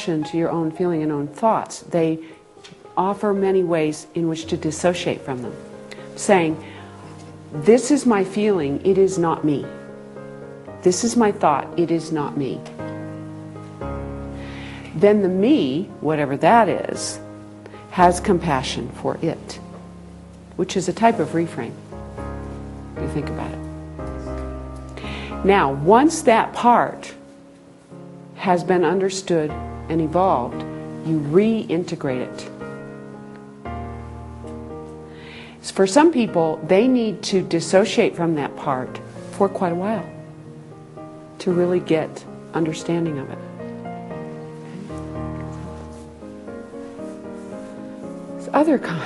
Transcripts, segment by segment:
to your own feeling and own thoughts. They offer many ways in which to dissociate from them. Saying, this is my feeling, it is not me. This is my thought, it is not me. Then the me, whatever that is, has compassion for it, which is a type of reframe, if you think about it. Now, once that part has been understood and evolved, you reintegrate it. For some people, they need to dissociate from that part for quite a while to really get understanding of it.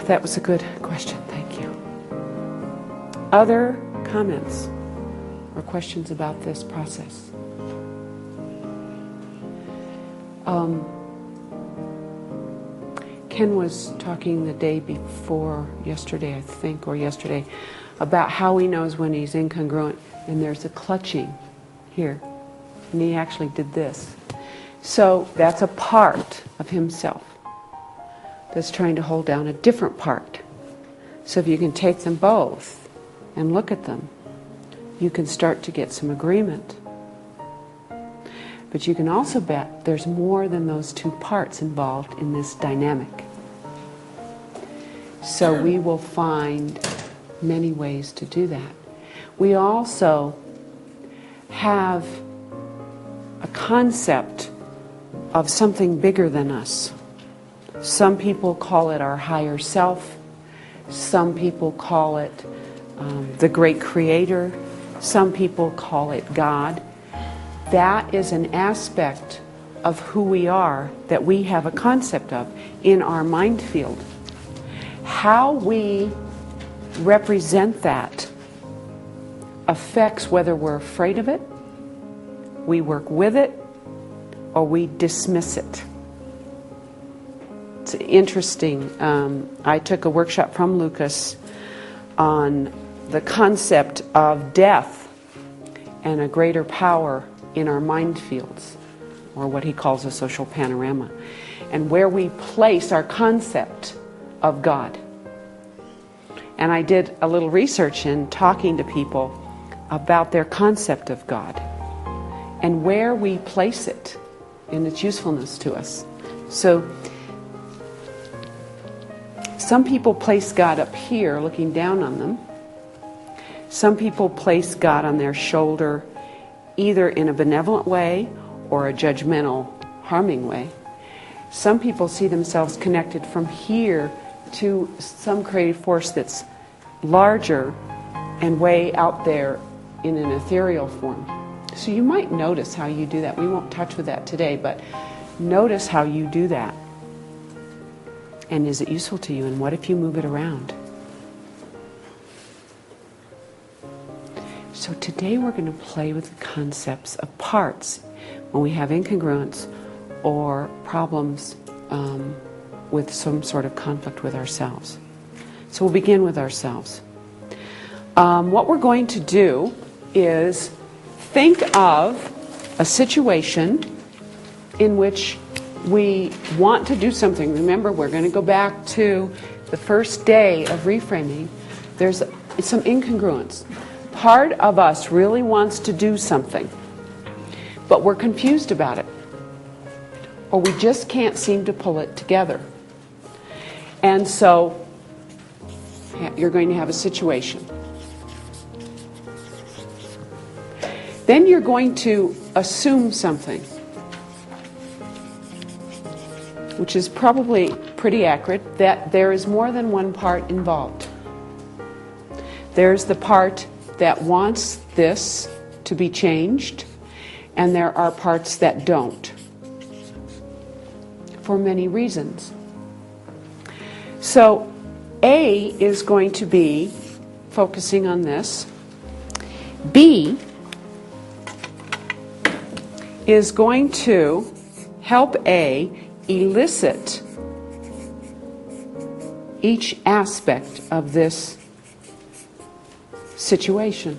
That was a good question, thank you. Other comments or questions about this process? Ken was talking the day before yesterday, I think, or yesterday, about how he knows when he's incongruent, and there's a clutching here, and he actually did this. So that's a part of himself that's trying to hold down a different part. So if you can take them both and look at them, you can start to get some agreement. But you can also bet there's more than those two parts involved in this dynamic. So we will find many ways to do that. We also have a concept of something bigger than us. Some people call it our higher self. Some people call it the great creator. Some people call it God. That is an aspect of who we are that we have a concept of in our mind field. How we represent that affects whether we're afraid of it, we work with it, or we dismiss it. It's interesting. I took a workshop from Lucas on the concept of death and a greater power in our mind fields, or what he calls a social panorama, and where we place our concept of God. And I did a little research in talking to people about their concept of God and where we place it in its usefulness to us. So some people place God up here looking down on them. Some people place God on their shoulder either in a benevolent way or a judgmental, harming way. Some people see themselves connected from here to some creative force that's larger and way out there in an ethereal form. So you might notice how you do that. We won't touch with that today, but notice how you do that. And is it useful to you? And what if you move it around? So today we're going to play with the concepts of parts when we have incongruence or problems with some sort of conflict with ourselves. So we'll begin with ourselves. What we're going to do is think of a situation in which we want to do something. Remember, we're going to go back to the first day of reframing. There's some incongruence. Part of us really wants to do something, but we're confused about it, or we just can't seem to pull it together. And so you're going to have a situation. Then you're going to assume something, which is probably pretty accurate, that there is more than one part involved. There's the part that wants this to be changed, and there are parts that don't, for many reasons. So A is going to be focusing on this. B is going to help A elicit each aspect of this situation.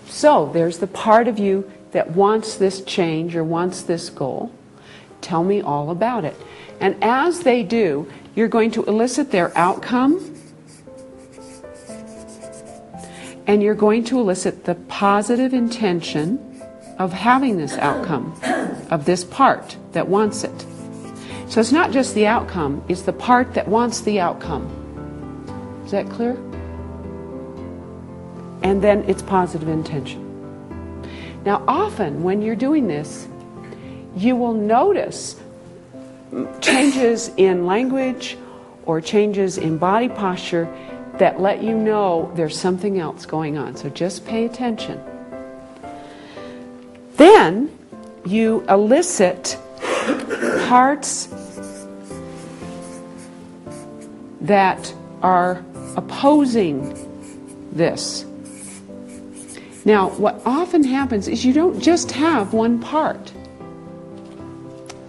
So there's the part of you that wants this change or wants this goal. Tell me all about it. And as they do, you're going to elicit their outcome, and you're going to elicit the positive intention of having this outcome, of this part that wants it. So it's not just the outcome, it's the part that wants the outcome. Is that clear? And then it's positive intention. Now often when you're doing this, you will notice changes in language or changes in body posture that let you know there's something else going on. So just pay attention. Then you elicit parts that are opposing this. Now, what often happens is you don't just have one part.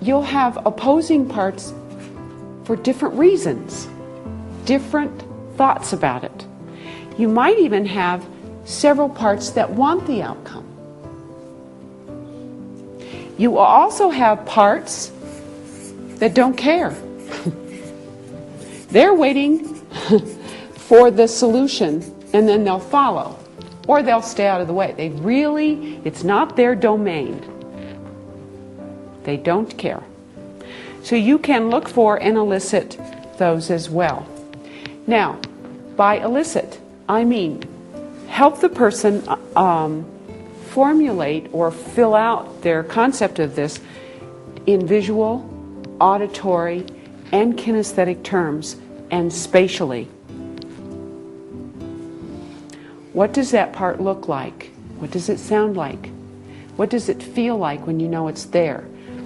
You'll have opposing parts for different reasons, different thoughts about it. You might even have several parts that want the outcome. You will also have parts that don't care. They're waiting for the solution, and then they'll follow. Or they'll stay out of the way. It's not their domain. They don't care. So you can look for and elicit those as well. Now, by elicit, I mean help the person formulate or fill out their concept of this in visual, auditory, and kinesthetic terms, and spatially. What does that part look like? What does it sound like? What does it feel like when you know it's there?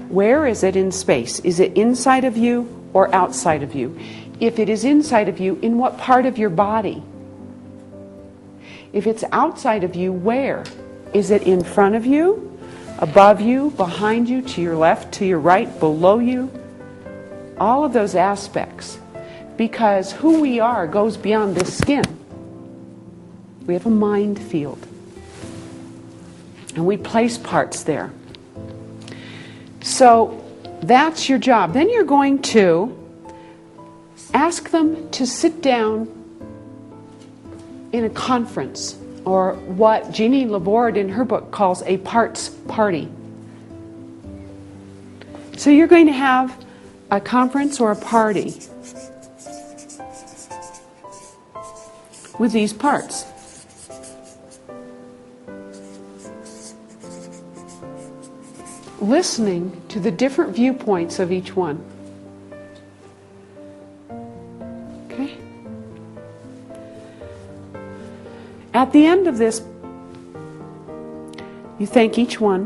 Where is it in space? Is it inside of you or outside of you? If it is inside of you, in what part of your body? If it's outside of you, where? Is it in front of you, above you, behind you, to your left, to your right, below you? All of those aspects. Because who we are goes beyond this skin. We have a mind field. And we place parts there. So that's your job. Then you're going to ask them to sit down in a conference, or what Jeannie Laborde in her book calls a parts party. So you're going to have a conference or a party with these parts. Listening to the different viewpoints of each one. Okay? At the end of this, you thank each one,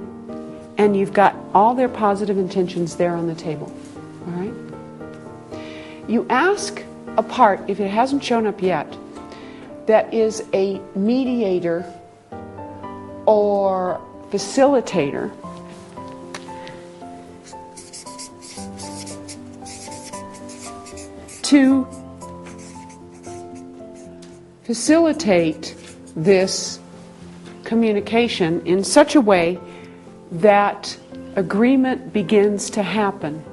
and you've got all their positive intentions there on the table. All right? You ask a part, if it hasn't shown up yet, that is a mediator or facilitator to facilitate this communication in such a way that agreement begins to happen.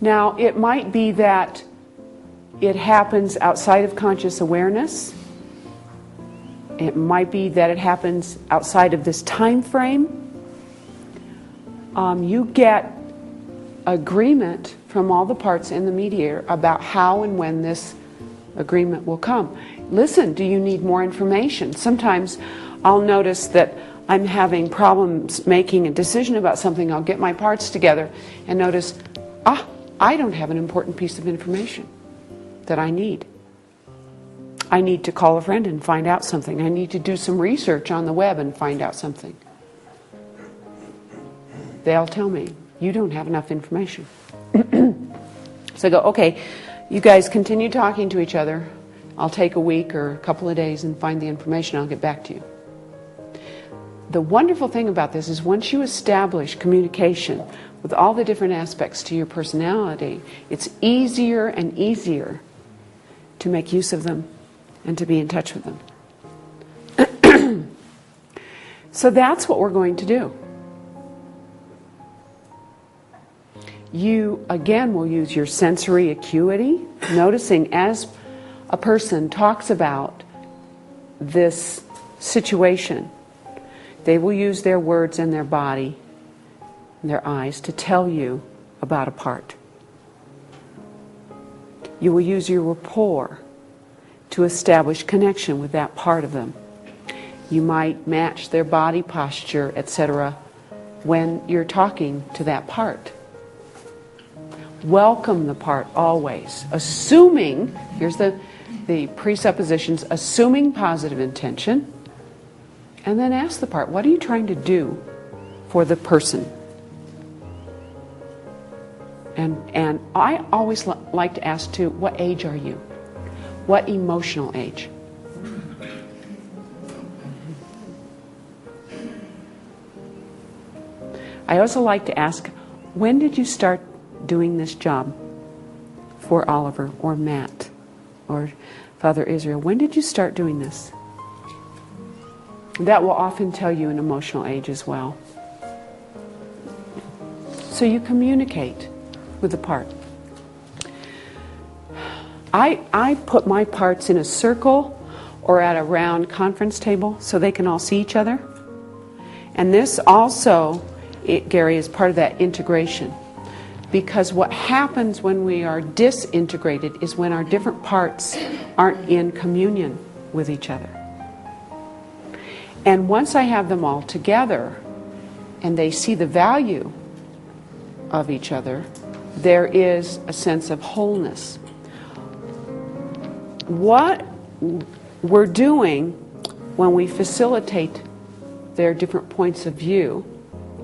Now, it might be that it happens outside of conscious awareness. It might be that it happens outside of this time frame. You get agreement from all the parts in the mediator about how and when this agreement will come. Listen, do you need more information? Sometimes I'll notice that I'm having problems making a decision about something. I'll get my parts together and notice, I don't have an important piece of information that I need. I need to call a friend and find out something. I need to do some research on the web and find out something. They'll tell me, you don't have enough information. So I go, okay, you guys continue talking to each other. I'll take a week or a couple of days and find the information. I'll get back to you. The wonderful thing about this is once you establish communication with all the different aspects to your personality, it's easier and easier to make use of them and to be in touch with them. So that's what we're going to do. You, again, will use your sensory acuity, noticing as a person talks about this situation, they will use their words and their body and their eyes to tell you about a part. You will use your rapport to establish connection with that part of them. You might match their body posture, etc., when you're talking to that part. Welcome the part always, assuming, here's the presuppositions, assuming positive intention, and then ask the part, what are you trying to do for the person? And I always like to ask too, what age are you? What emotional age? I also like to ask, when did you start doing this job for Oliver or Matt or Father Israel? When did you start doing this? That will often tell you an emotional age as well. So you communicate with the part. I put my parts in a circle or at a round conference table so they can all see each other. And this also, Gary, is part of that integration. Because what happens when we are disintegrated is when our different parts aren't in communion with each other. And once I have them all together and they see the value of each other, there is a sense of wholeness. What we're doing when we facilitate their different points of view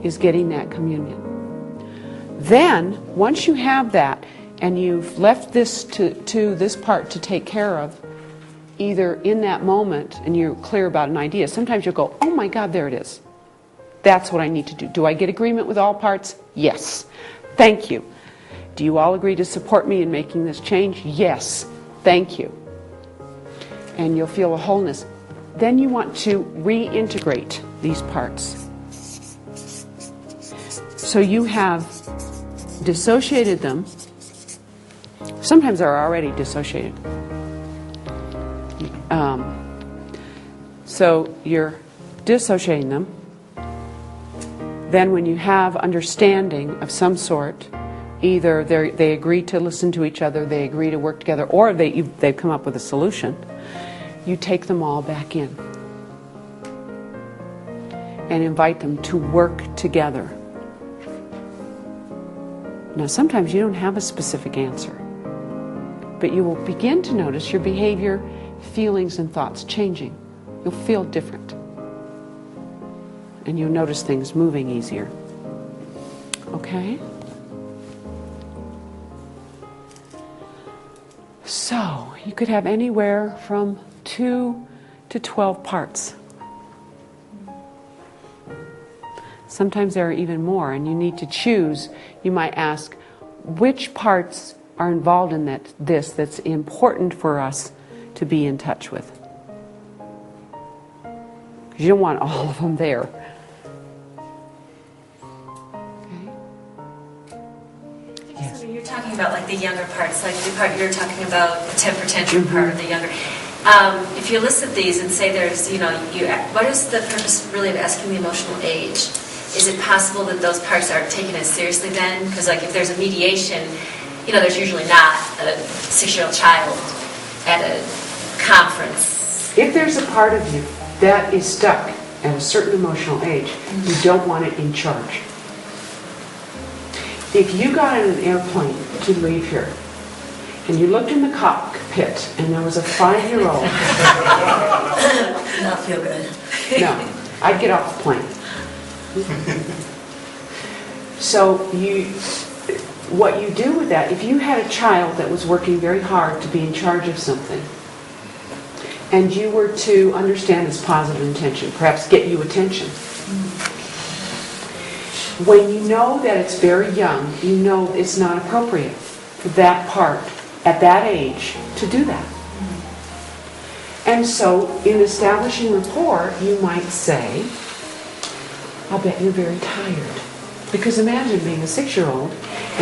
is getting that communion. Then, once you have that, and you've left this to this part to take care of, either in that moment, and you're clear about an idea, sometimes you'll go, oh my God, there it is. That's what I need to do. Do I get agreement with all parts? Yes. Thank you. Do you all agree to support me in making this change? Yes. Thank you. And you'll feel a wholeness. Then you want to reintegrate these parts. So you have dissociated them. Sometimes they're already dissociated. So you're dissociating them. Then when you have understanding of some sort, either they agree to listen to each other, they agree to work together, or they've come up with a solution, you take them all back in and invite them to work together. Now sometimes you don't have a specific answer, but you will begin to notice your behavior, feelings, and thoughts changing. You'll feel different. And you'll notice things moving easier. Okay? So, you could have anywhere from 2 to 12 parts. Sometimes there are even more, and you need to choose. You might ask, which parts are involved in that's important for us to be in touch with? Because you don't want all of them there. So you're talking about like the younger parts, like the part you're talking about, the temper tantrum part, the younger. If you list these and say there's, what is the purpose really of asking the emotional age? Is it possible that those parts aren't taken as seriously then? Because like if there's a mediation, there's usually not a 6-year-old child at a conference. If there's a part of you that is stuck at a certain emotional age, you don't want it in charge. If you got in an airplane to leave here, and you looked in the cockpit, and there was a 5-year-old... Not feel good. No, I'd get off the plane. So what you do with that, if you had a child that was working very hard to be in charge of something, and you were to understand his positive intention, perhaps get you attention, when you know that it's very young, you know it's not appropriate for that part at that age to do that. And so in establishing rapport, you might say, I'll bet you're very tired. Because imagine being a 6-year-old